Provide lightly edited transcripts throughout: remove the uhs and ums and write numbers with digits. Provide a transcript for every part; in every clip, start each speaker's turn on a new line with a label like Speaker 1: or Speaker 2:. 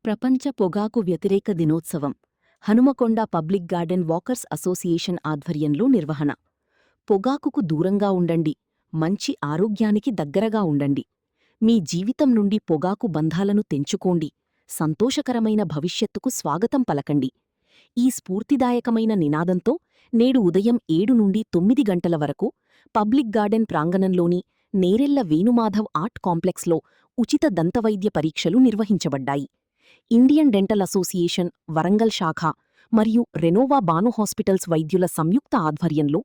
Speaker 1: ప్రపంచ పొగాకు వ్యతిరేక దినోత్సవం Hanamkonda public garden walkers association ఆధ్వర్యంలో నిర్వహణ. పొగాకుకు దూరంగా ఉండండి, మంచి ఆరోగ్యానికి దగ్గరగా ఉండండి. మీ జీవితం నుండి పొగాకు బంధాలను తెంచుకోండి, సంతోషకరమైన భవిష్యత్తుకు స్వాగతం పలకండి. ఈ స్ఫూర్తిదాయకమైన నినాదంతో నేడు ఉదయం 7 నుండి 9 గంటల వరకు పబ్లిక్ గార్డెన్ ప్రాంగణంలోని నేరెళ్ల వేణుమాధవ్ ఆర్ట్ కాంప్లెక్స్లో ఉచిత దంతవైద్య పరీక్షలు నిర్వహించబడ్డాయి. ఇండియన్ డెంటల్ అసోసియేషన్ వరంగల్ శాఖ మరియు రెనోవా బాను హాస్పిటల్స్ వైద్యుల సంయుక్త ఆధ్వర్యంలో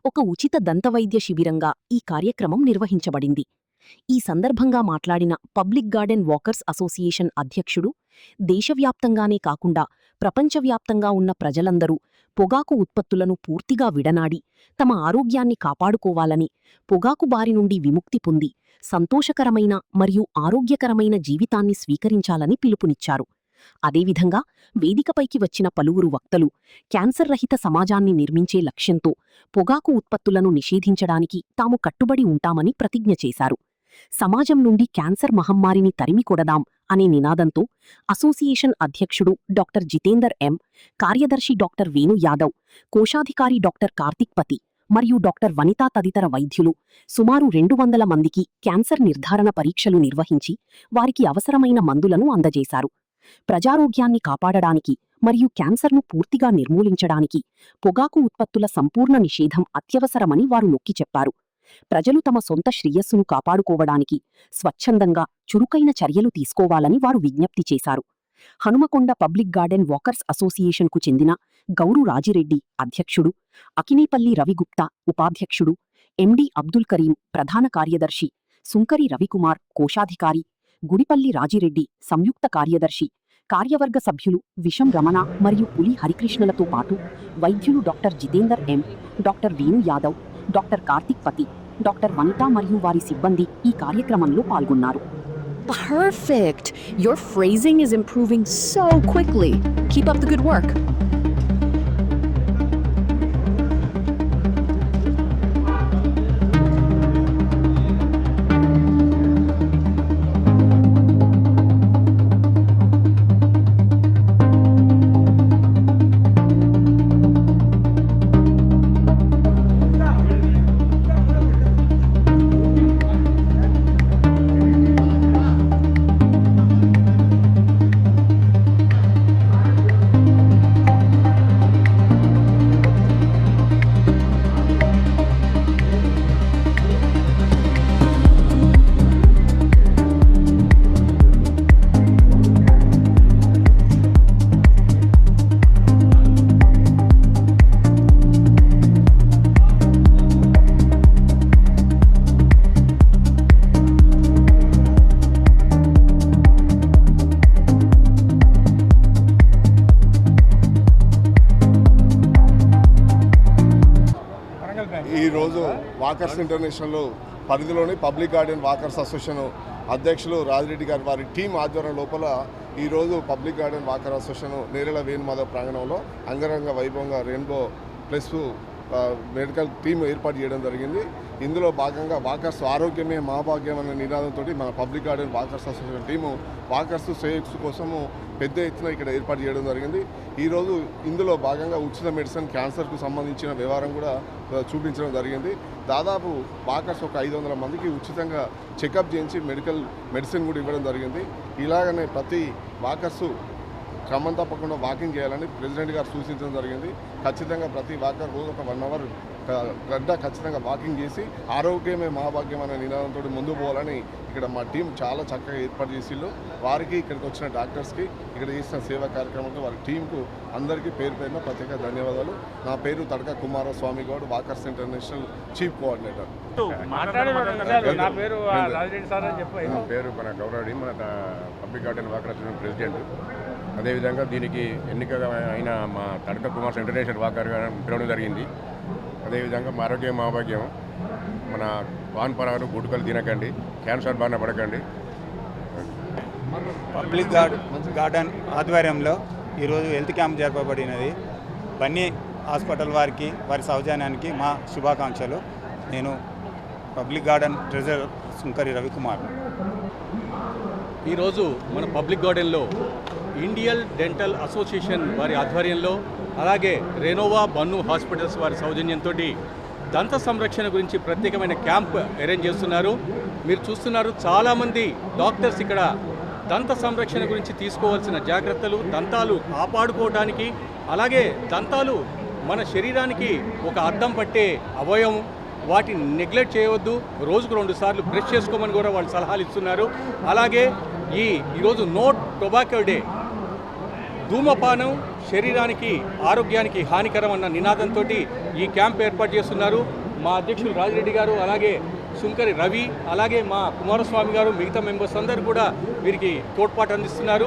Speaker 1: ఒక ఉచిత దంతవైద్య శిబిరంగా ఈ కార్యక్రమం నిర్వహించబడింది. ఈ సందర్భంగా మాట్లాడిన పబ్లిక్ గార్డెన్ వాకర్స్ అసోసియేషన్ అధ్యక్షుడు, దేశవ్యాప్తంగానే కాకుండా ప్రపంచవ్యాప్తంగా ఉన్న ప్రజలందరూ పొగాకు ఉత్పత్తులను పూర్తిగా విడనాడి తమ ఆరోగ్యాన్ని కాపాడుకోవాలని, పొగాకు బారి నుండి విముక్తి పొంది సంతోషకరమైన మరియు ఆరోగ్యకరమైన జీవితాన్ని స్వీకరించాలని పిలుపునిచ్చారు. అదేవిధంగా వేదికపైకి వచ్చిన పలువురు వక్తలు క్యాన్సర్ రహిత సమాజాన్ని నిర్మించే లక్ష్యంతో పొగాకు ఉత్పత్తులను నిషేధించడానికి తాము కట్టుబడి ఉంటామని ప్రతిజ్ఞ చేశారు. సమాజం నుండి క్యాన్సర్ మహమ్మారిని తరిమికొడదాం అనే నినాదంతో అసోసియేషన్ అధ్యక్షుడు డాక్టర్ జితేందర్ ఎం, కార్యదర్శి డాక్టర్ వేణు యాదవ్, కోశాధికారి డాక్టర్ కార్తిక్ పతి మరియు డాక్టర్ వనితా తదితర వైద్యులు సుమారు 200 మందికి క్యాన్సర్ నిర్ధారణ పరీక్షలు నిర్వహించి వారికి అవసరమైన మందులను అందజేశారు. ప్రజారోగ్యాన్ని కాపాడడానికి మరియు క్యాన్సర్ను పూర్తిగా నిర్మూలించడానికి పొగాకు ఉత్పత్తుల సంపూర్ణ నిషేధం అత్యవసరమని వారు నొక్కి చెప్పారు. ప్రజలు తమ సొంత శ్రేయస్సును కాపాడుకోవడానికి స్వచ్ఛందంగా చురుకైన చర్యలు తీసుకోవాలని వారు విజ్ఞప్తి చేశారు. హనుమకొండ పబ్లిక్ గార్డెన్ వాకర్స్ అసోసియేషన్కు చెందిన గౌరు రాజిరెడ్డి అధ్యక్షుడు, అకినేపల్లి రవిగుప్తా ఉపాధ్యక్షుడు, ఎండి అబ్దుల్ కరీం ప్రధాన కార్యదర్శి, సుంకరి రవికుమార్ కోశాధికారి, గుడిపల్లి రాజిరెడ్డి సంయుక్త కార్యదర్శి, కార్యవర్గ సభ్యులు విషం రమణ మరియు పులి హరికృష్ణలతో పాటు వైద్యులు డాక్టర్ జితేందర్ ఎం, డాక్టర్ వేణు యాదవ్, డాక్టర్ కార్తిక్ పతి, డాక్టర్ వనిత మరియు వారి సిబ్బంది ఈ కార్యక్రమంలో పాల్గొన్నారు.
Speaker 2: Perfect! Your phrasing is improving so quickly. Keep up the good work.
Speaker 3: ఈరోజు వాకర్స్ ఇంటర్నేషనల్ పరిధిలోని పబ్లిక్ గార్డెన్ వాకర్స్ అసోసియేషన్ అధ్యక్షులు రాజిరెడ్డి గారి వారి టీం ఆధ్వర్యం లోపల ఈరోజు public garden walker association Nerella Venumadhav ప్రాంగణంలో అంగరంగ వైభవంగా రెయిన్బో ప్లస్ మెడికల్ టీం ఏర్పాటు చేయడం జరిగింది. ఇందులో భాగంగా వాకర్స్ ఆరోగ్యమే మహాభాగ్యం అనే నినాదంతో మన public garden walkers association team walkers శ్రేయస్సు కోసము పెద్ద ఎత్తున ఇక్కడ ఏర్పాటు చేయడం జరిగింది. ఈరోజు ఇందులో భాగంగా ఉచిత మెడిసిన్ క్యాన్సర్కు సంబంధించిన వ్యవహారం కూడా చూపించడం జరిగింది. దాదాపు వాకర్స్ ఒక 500 మందికి ఉచితంగా చెకప్ చేయించి మెడిసిన్ కూడా ఇవ్వడం జరిగింది. ఇలాగనే ప్రతి వాకర్సు క్రమం తప్పకుండా వాకింగ్ చేయాలని ప్రెసిడెంట్ గారు సూచించడం జరిగింది. ఖచ్చితంగా ప్రతి వాకర్ రోజు ఒక 1 అవర్ గంట ఖచ్చితంగా వాకింగ్ చేసి ఆరోగ్యమే మహాభాగ్యం అనే నినాదంతో ముందు పోవాలని ఇక్కడ మా టీం చాలా చక్కగా ఏర్పాటు చేసిళ్ళు. వారికి ఇక్కడికి వచ్చిన డాక్టర్స్కి, ఇక్కడ చేసిన సేవా కార్యక్రమంతో వారి టీంకు అందరికీ పేరు పేరున ప్రత్యేక ధన్యవాదాలు. నా పేరు Tadaka Kumaraswamy Goud, walkers international chief coordinator.
Speaker 4: నా పేరు మన గౌరవడి, మన public garden walker association president. అదేవిధంగా దీనికి ఎన్నికగా అయిన మా తడక కుమార్ ఇంటర్నేషనల్ వాకర్గా పిలవడం జరిగింది. అదేవిధంగా మా ఆరోగ్యం మహాభాగ్యం, మన పాన్ పరాలు గుడ్కలు తినకండి, క్యాన్సర్ బారిన పడకండి.
Speaker 5: పబ్లిక్ గార్డెన్ ఆధ్వర్యంలో ఈరోజు హెల్త్ క్యాంప్ జరపబడినది. బన్నీ హాస్పిటల్ వారికి, వారి సౌజన్యానికి మా శుభాకాంక్షలు. నేను పబ్లిక్ గార్డెన్ ట్రెజరర్ సుంకరి రవికుమార్.
Speaker 6: ఈరోజు మన పబ్లిక్ గార్డెన్లో ఇండియన్ డెంటల్ అసోసియేషన్ వారి ఆధ్వర్యంలో అలాగే రెనోవా బన్ను హాస్పిటల్స్ వారి సౌజన్యంతో దంత సంరక్షణ గురించి ప్రత్యేకమైన క్యాంప్ అరేంజ్ చేస్తున్నారు. మీరు చూస్తున్నారు చాలామంది డాక్టర్స్ ఇక్కడ దంత సంరక్షణ గురించి తీసుకోవాల్సిన జాగ్రత్తలు, దంతాలు కాపాడుకోవడానికి, అలాగే దంతాలు మన శరీరానికి ఒక అద్దం పట్టే అవయవం, వాటిని నెగ్లెక్ట్ చేయవద్దు, రోజుకు 2 సార్లు బ్రష్ చేసుకోమని కూడా వాళ్ళు సలహాలు ఇస్తున్నారు. అలాగే ఈరోజు నో టొబాకో డే, ధూమపానం శరీరానికి ఆరోగ్యానికి హానికరం అన్న నినాదంతో ఈ క్యాంప్ ఏర్పాటు చేస్తున్నారు. మా అధ్యక్షులు రాజిరెడ్డి గారు, అలాగే సుంకరి రవి, అలాగే మా కుమారస్వామి గారు, మిగతా మెంబర్స్ అందరూ కూడా వీరికి తోడ్పాటు అందిస్తున్నారు.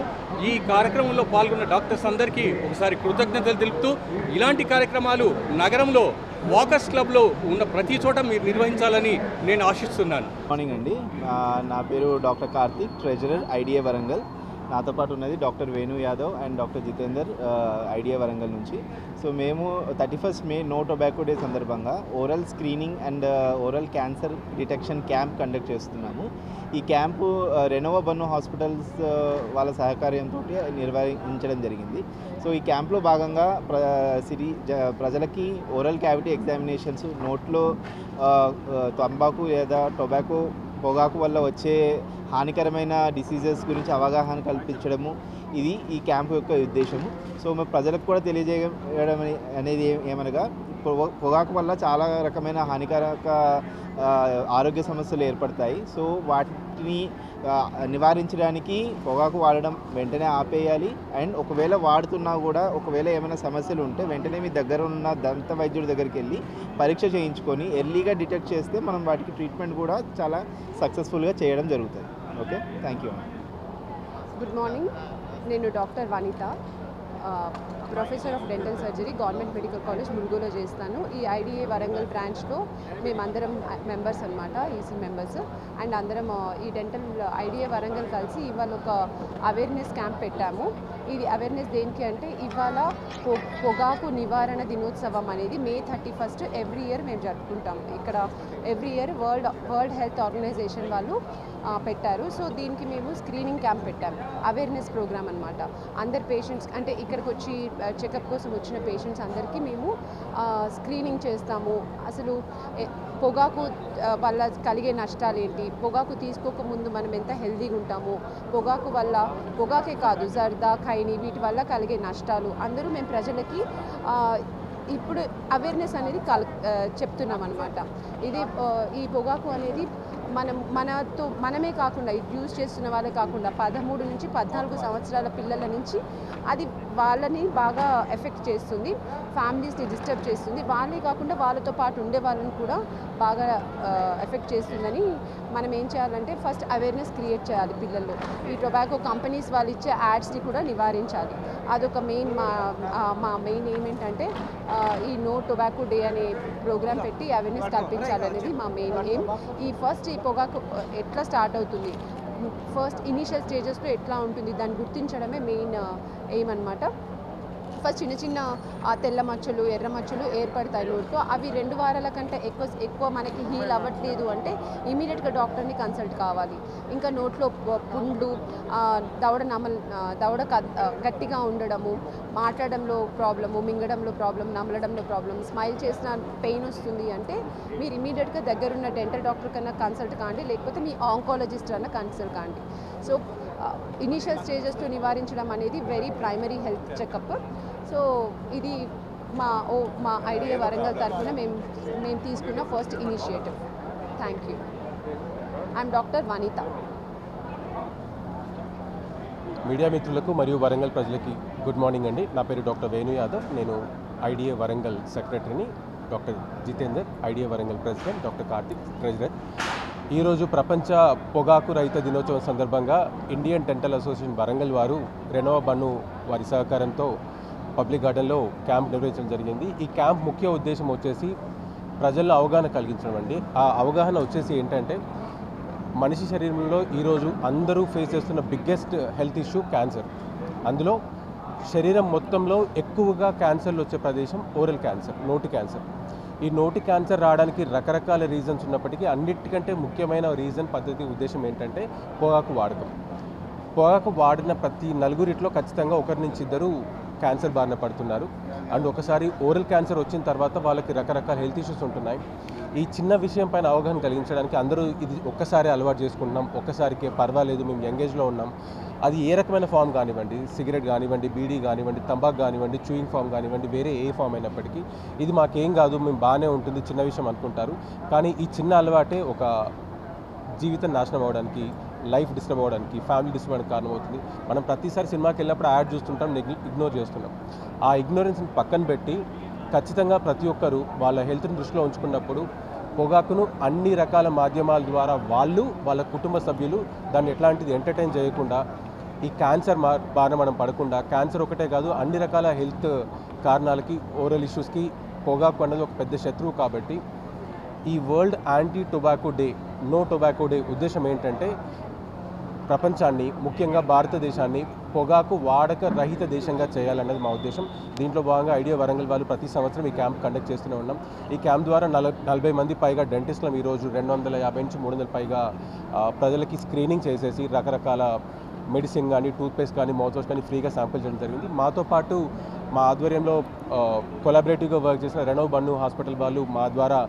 Speaker 6: ఈ కార్యక్రమంలో పాల్గొన్న డాక్టర్స్ అందరికీ ఒకసారి కృతజ్ఞతలు తెలుపుతూ ఇలాంటి కార్యక్రమాలు నగరంలో వాకర్స్ క్లబ్లో ఉన్న ప్రతి చోట మీరు నిర్వహించాలని నేను ఆశిస్తున్నాను.
Speaker 7: మార్నింగ్ అండి, నా పేరు doctor Karthik, treasurer IDA Warangal. నాతో పాటు ఉన్నది doctor Venu Yadav and doctor Jitender IDA Warangal నుంచి. సో మేము 31st May no tobacco day సందర్భంగా oral screening and oral cancer detection camp conduct చేస్తున్నాము. ఈ క్యాంపు రెనోవా బన్ను హాస్పిటల్స్ వాళ్ళ సహకార్యంతో నిర్వహించడం జరిగింది. సో ఈ క్యాంప్లో భాగంగా ప్రజలకి ఓరల్ క్యావిటీ ఎగ్జామినేషన్స్, నోట్లో తంబాకు లేదా పొగాకు వల్ల వచ్చే హానికరమైన డిసీజెస్ గురించి అవగాహన కల్పించడము ఇది ఈ క్యాంపు యొక్క ఉద్దేశము. సో మేము ప్రజలకు కూడా తెలియజేయడం అనేది ఏమనగా పొగాకు వల్ల చాలా రకమైన హానికారక ఆరోగ్య సమస్యలు ఏర్పడతాయి. సో వాటిని నివారించడానికి పొగాకు వాడడం వెంటనే ఆపేయాలి. అండ్ ఒకవేళ వాడుతున్నా కూడా ఒకవేళ ఏమైనా సమస్యలు ఉంటే వెంటనే మీ దగ్గర ఉన్న దంత వైద్యుడి దగ్గరికి వెళ్ళి పరీక్ష చేయించుకొని ఎర్లీగా డిటెక్ట్ చేస్తే మనం వాటికి ట్రీట్మెంట్ కూడా చాలా సక్సెస్ఫుల్గా చేయడం జరుగుతుంది. Okay, thank you.
Speaker 8: Good morning, నేను doctor Vanitha, professor of dental surgery, government medical college ములుగులో చేస్తాను. ఈ ఐడిఏ వరంగల్ బ్రాంచ్లో మేమందరం మెంబర్స్ అనమాట, ఈసీ మెంబర్స్. అండ్ అందరం ఈ డెంటల్ ఐడిఏ వరంగల్ కలిసి ఇవాళ ఒక అవేర్నెస్ క్యాంప్ పెట్టాము. ఇది అవేర్నెస్ దేనికి అంటే ఇవాళ పొగాకు నివారణ దినోత్సవం అనేది May 31 ఎవ్రీ ఇయర్ మేము జరుపుకుంటాం. ఇక్కడ every year world health organisation వాళ్ళు పెట్టారు. సో దీనికి మేము స్క్రీనింగ్ క్యాంప్ పెట్టాము, అవేర్నెస్ ప్రోగ్రామ్ అనమాట. అందరు పేషెంట్స్ అంటే ఇక్కడికి వచ్చి చెకప్ కోసం వచ్చిన పేషెంట్స్ అందరికీ మేము స్క్రీనింగ్ చేస్తాము. అసలు పొగాకు వల్ల కలిగే నష్టాలు ఏంటి, పొగాకు తీసుకోకముందు మనం ఎంత హెల్తీగా ఉంటాము, పొగాకు వల్ల పొగాకే కాదు జర్దా, ఖైనీ వీటి వల్ల కలిగే నష్టాలు అందరూ మేము ప్రజలకి ఇప్పుడు అవేర్నెస్ అనేది చెప్తున్నాం అనమాట. ఇది ఈ పొగాకు అనేది మనమే కాకుండా యూజ్ చేస్తున్న వాళ్ళే కాకుండా 13 నుంచి 14 సంవత్సరాల పిల్లల నుంచి అది వాళ్ళని బాగా ఎఫెక్ట్ చేస్తుంది, ఫ్యామిలీస్ని డిస్టర్బ్ చేస్తుంది. వాళ్ళే కాకుండా వాళ్ళతో పాటు ఉండే వాళ్ళని కూడా బాగా ఎఫెక్ట్ చేస్తుందని మనం ఏం చేయాలంటే ఫస్ట్ అవేర్నెస్ క్రియేట్ చేయాలి పిల్లల్లో. ఈ టొబాకో కంపెనీస్ వాళ్ళు ఇచ్చే యాడ్స్ని కూడా నివారించాలి. అదొక మెయిన్ మా మెయిన్ ఏమేంటంటే ఈ నో టొబాకో డే అనే ప్రోగ్రాం పెట్టి అవేర్నెస్ కల్పించాలనేది మా మెయిన్ ఎయిమ్. ఈ పొగాకు ఎట్లా స్టార్ట్ అవుతుంది, ఫస్ట్ ఇనీషియల్ స్టేజెస్లో ఎట్లా ఉంటుంది దాన్ని గుర్తించడమే మెయిన్ ఎయిమ్ అనమాట. ఫస్ట్ చిన్న తెల్ల మచ్చలు, ఎర్ర మచ్చలు ఏర్పడతాయి నోట్లో. అవి 2 వారాల కంటే ఎక్కువ మనకి హీల్ అవ్వట్లేదు అంటే ఇమీడియట్గా డాక్టర్ని కన్సల్ట్ కావాలి. ఇంకా నోట్లో పుండ్లు, దవడ గట్టిగా ఉండడము, మాట్లాడడంలో ప్రాబ్లము, మింగడంలో ప్రాబ్లం, నమలడంలో ప్రాబ్లం, స్మైల్ చేసిన పెయిన్ వస్తుంది అంటే మీరు ఇమీడియట్గా దగ్గరున్న డెంటల్ డాక్టర్ కన్నా కన్సల్ట్ కాండి, లేకపోతే మీ ఆంకాలజిస్ట్ అన్న కన్సల్ట్ కాండి. సో ఇనీషియల్ స్టేజెస్లో నివారించడం అనేది very primary health checkup. So ఇది మా ఐడియా వరంగల్ తరఫున మేము తీసుకున్న first initiative. Thank you. I'm doctor Vanitha.
Speaker 9: Media మిత్రులకు మరియు వరంగల్ ప్రజలకి గుడ్ మార్నింగ్ అండి. నా పేరు డాక్టర్ వేణు యాదవ్, నేను ఐడిఏ వరంగల్ సెక్రటరీని, doctor Jitender IDA Warangal president, doctor Karthik treasurer. ఈరోజు ప్రపంచ పొగాకు రహిత దినోత్సవం సందర్భంగా ఇండియన్ డెంటల్ అసోసియేషన్ వరంగల్ వారు రెనోవా బన్ను వారి సహకారంతో పబ్లిక్ గార్డెన్లో క్యాంప్ నిర్వహించడం జరిగింది. ఈ క్యాంప్ ముఖ్య ఉద్దేశం వచ్చేసి ప్రజల్లో అవగాహన కలిగించడం అండి. ఆ అవగాహన వచ్చేసి ఏంటంటే మనిషి శరీరంలో ఈరోజు అందరూ ఫేస్ చేస్తున్న బిగ్గెస్ట్ హెల్త్ ఇష్యూ క్యాన్సర్. అందులో శరీరం మొత్తంలో ఎక్కువగా క్యాన్సర్లు వచ్చే ప్రదేశం ఓరల్ క్యాన్సర్, నోటి క్యాన్సర్. ఈ నోటి క్యాన్సర్ రావడానికి రకరకాల రీజన్స్ ఉన్నప్పటికీ అన్నిటికంటే ముఖ్యమైన రీజన్, పద్ధతి, ఉద్దేశం ఏంటంటే పొగాకు వాడకం. పొగాకు వాడిన ప్రతి నలుగురిట్లో ఖచ్చితంగా ఒకరి నుంచి ఇద్దరు క్యాన్సర్ బారిన పడుతున్నారు. అండ్ ఒకసారి ఓరల్ క్యాన్సర్ వచ్చిన తర్వాత వాళ్ళకి రకరకాల హెల్త్ ఇష్యూస్ ఉంటున్నాయి. ఈ చిన్న విషయం పైన అవగాహన కలిగించడానికి అందరూ ఇది ఒక్కసారి అలవాటు చేసుకుంటున్నాం, ఒక్కసారికే పర్వాలేదు, మేము యంగేజ్లో ఉన్నాం. అది ఏ రకమైన ఫామ్ కానివ్వండి, సిగరెట్ కానివ్వండి, బీడీ కానివ్వండి, తంబాకు కానివ్వండి, చూయింగ్ ఫామ్ కానివ్వండి, వేరే ఏ ఫామ్ అయినప్పటికీ ఇది మాకేం కాదు, మేము బాగానే ఉంటుంది, చిన్న విషయం అనుకుంటారు. కానీ ఈ చిన్న అలవాటే ఒక జీవితం నాశనం అవ్వడానికి, లైఫ్ డిస్టర్బ్ అవ్వడానికి, ఫ్యామిలీ డిస్టర్బ్ అవ్వడానికి కారణమవుతుంది. మనం ప్రతిసారి సినిమాకి వెళ్ళినప్పుడు యాడ్ చూస్తుంటాం, ఇగ్నోర్ చేస్తున్నాం. ఆ ఇగ్నోరెన్స్ని పక్కన పెట్టి ఖచ్చితంగా ప్రతి ఒక్కరూ వాళ్ళ హెల్త్ని దృష్టిలో ఉంచుకున్నప్పుడు పొగాకును అన్ని రకాల మాధ్యమాల ద్వారా వాళ్ళ కుటుంబ సభ్యులు దాన్ని ఎట్లాంటిది ఎంటర్టైన్ చేయకుండా ఈ క్యాన్సర్ బారిన మనం పడకుండా, క్యాన్సర్ ఒకటే కాదు అన్ని రకాల హెల్త్ కారణాలకి, ఓరల్ ఇష్యూస్కి పొగాకు అన్నది ఒక పెద్ద శత్రువు. కాబట్టి ఈ world anti tobacco day, no tobacco day ఉద్దేశం ఏంటంటే ప్రపంచాన్ని, ముఖ్యంగా భారతదేశాన్ని పొగాకు వాడక రహిత దేశంగా చేయాలన్నది మా ఉద్దేశం. దీంట్లో భాగంగా ఐడియా వరంగల్ వాళ్ళు ప్రతి సంవత్సరం ఈ క్యాంప్ కండక్ట్ చేస్తూనే ఉన్నాం. ఈ క్యాంప్ ద్వారా 40 మంది పైగా డెంటిస్టులం ఈరోజు 250 నుంచి 300 పైగా ప్రజలకి స్క్రీనింగ్ చేసేసి రకరకాల మెడిసిన్ కానీ, టూత్పేస్ట్ కానీ, మౌత్ వాష్ కానీ ఫ్రీగా శాంపిల్ చేయడం జరిగింది. మాతో పాటు మా ఆధ్వర్యంలో కొలాబరేటివ్గా వర్క్ చేసిన రెనో బన్ను హాస్పిటల్ వాళ్ళు మా ద్వారా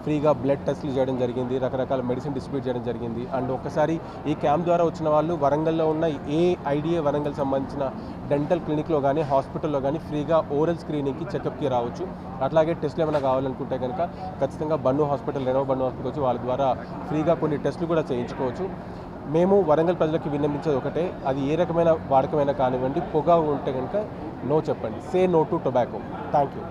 Speaker 9: ఫ్రీగా బ్లడ్ టెస్ట్లు చేయడం జరిగింది, రకరకాల మెడిసిన్ డిస్ట్రిబ్యూట్ చేయడం జరిగింది. అండ్ ఒకసారి ఈ క్యాంప్ ద్వారా వచ్చిన వాళ్ళు వరంగల్లో ఉన్న ఏ ఐడియా వరంగల్ సంబంధించిన డెంటల్ క్లినిక్లో కానీ, హాస్పిటల్లో కానీ ఫ్రీగా ఓరల్ స్క్రీనింగ్కి, చెకప్కి రావచ్చు. అట్లాగే టెస్ట్లు ఏమైనా కావాలనుకుంటే కనుక ఖచ్చితంగా Bannu hospital, Reno Bannu hospital వచ్చి వాళ్ళ ద్వారా ఫ్రీగా కొన్ని టెస్టులు కూడా చేయించుకోవచ్చు. మేము వరంగల్ ప్రజలకు విన్నవించేది ఒకటే, అది ఏ రకమైన వాడకమైనా కానివ్వండి, పొగ ఉంటే కనుక నో చెప్పండి. Say no to tobacco. Thank you.